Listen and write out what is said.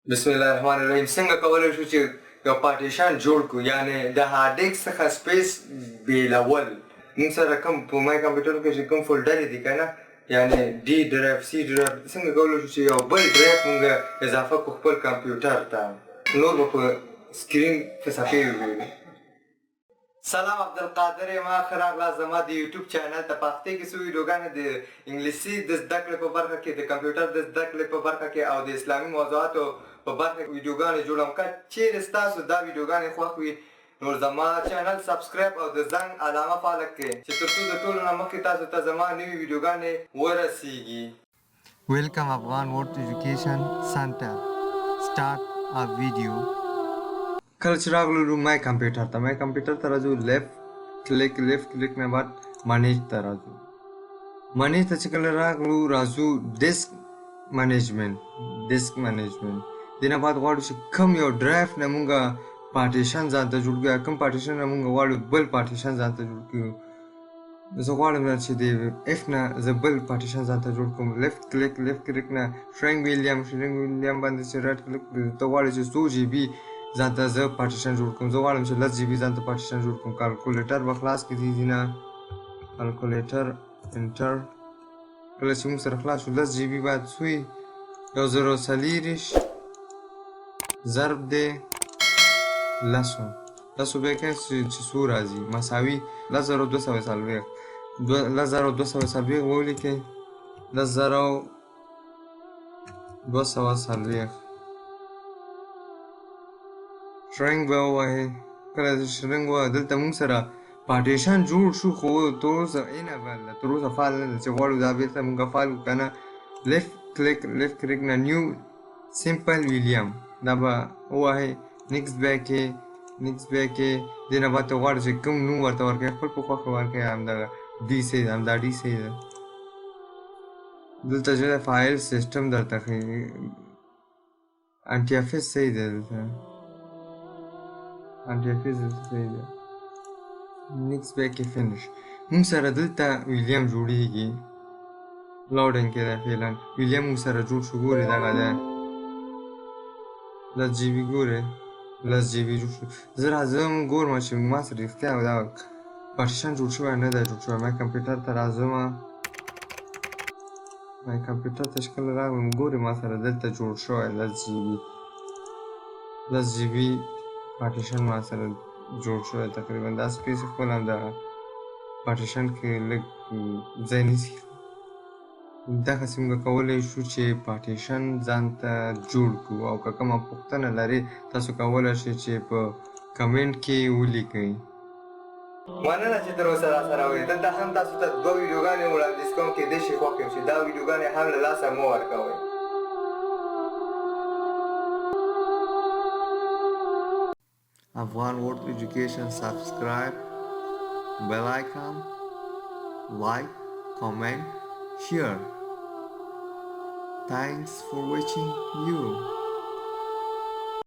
بسم الله الرحمن الرحیم. څنګه کولی شو چې یو پارټیشن جوړ کړو، یعنی د هارد ډیسک څخه سپیس بیلول. موږ سره کوم په مای کمپیوټر کې چې کوم فولډرې دي که نه، یعنی ډي ډرایو، سی ډرایو، څنګه کولی شو چې یو بل ډرایو موږ اضافه کړو خپل کمپیوټر ته. نور به په سکرین کې صفحې وګورو. سلام، عبدالقادر یم. ښه راغلاست زما د یوټیوب چینل ته. په هفتې کې څو ویډیوګانې د انګلیسي د زده کړې په برخه کې، د کمپیوټر د زده کړې په برخه کې او د اسلامي موضوعاتو په برخه کې ویډیوګانې جوړوم. که چیرې ستاسو دا ویډیوګانې خوښ وي نو زما چینل سبسکرایب او د زنګ علامه فعاله کړئ چې تر څو د ټولو نه مخکې تاسو ته زما نوې ویډیوګانې ورسیږي. Welcome Afghan World Education Center. Start a video. کله چې راغلو مای کمپیوټر ته، مای کمپیوټر ته راځو، لیفت کلیک نه بعد مانیج ته راځو. مانیج ته چې کله راغلو راځو ډیسک مینجمنت. دې نه بعد غواړو چې کوم یو ډرایو نه مونږ پارټیشن ځان ته جوړ کړو، کوم پارټیشن نه مونږ غواړو بل پارټیشن ځان ته جوړ کړو. زه غواړم چې د اف نه زه بل پارټیشن ځان ته جوړ کړم. لیفت کلیک نه فرانک ویلیام باندې چې رایټ کلیک ته غواړي چې 100 جی بي ځان ته زه پارټیشن جوړ کړم. زه غواړم چې 10 جی بي ځان ته پارټیشن جوړ کړم. کالکولیټر به خلاص کړي نه، کالکولیټر انټر. کله چې موږ سره خلاص شو 10 جی بي باید سوی 1040 ضرب دی 10 بیا که چې څو راځي مساوي 10240 ولیکئ. 10240 شرنګ به ووهئ. کله چې شرنګ ووهئ دلته موږ سره پارټیشن جوړ شو، خو تر اوسه فعال نه دی. چې غواړو دا بېرته موږ فعال کړو که نه، لیفت کلیک نه نیو سمپل ویلیام دا به ووهئ. نیکسټ بیا کې دې نه بعد ته غواړو چې کوم نوم ورته ورکړئ، خپل په خوښه ورکړئ. همدا ډي صحیح ده. دلته چې فایل سیسټم درته ښیي، انټي افیس صحیح دی. دلته انټي افیس صحیح دی. نیکسټ بیا کې فینش. موږ سره دلته ویلیام جوړیږي. لاوډنګ کې دی فعلا ویلیام موږ سره جوړ شو. ګورئ دغه دی 10 جی بي. ګورئ 10 جی بي جوړ شو. زه راځم ګورم چې ما سره رښتیا دا پارټیشن جوړ شوی نه دی جوړ شوی. مای کمپیوټر ته راځم. مای کمپیوټر ته چې کله راغلم ګورئ ما سره دلته جوړ شوی 10 جی بي پارټیشن ما سره جوړ شوی. تقریبا دا سپیس خپل هم د پارټیشن کې لږ ځای نیسي. دغسې موږ کولی شو چې پارټیشن ځان ته جوړ کړو. او که کومه پوښتنه لرئ تاسو کولی شئ چې په کمنټ کې ولیکئ. مننه چې تر اوسه راسره وئ. دلته هم تاسو ته 2 ویډیوګانې وړاندیز کوم، کیدای شي خوښ یم چې دا ویډیوګانې هم له لاسه مه ورکوئ. Afghan World Education, subscribe, bell icon, like, comment, share. Thanks for watching you.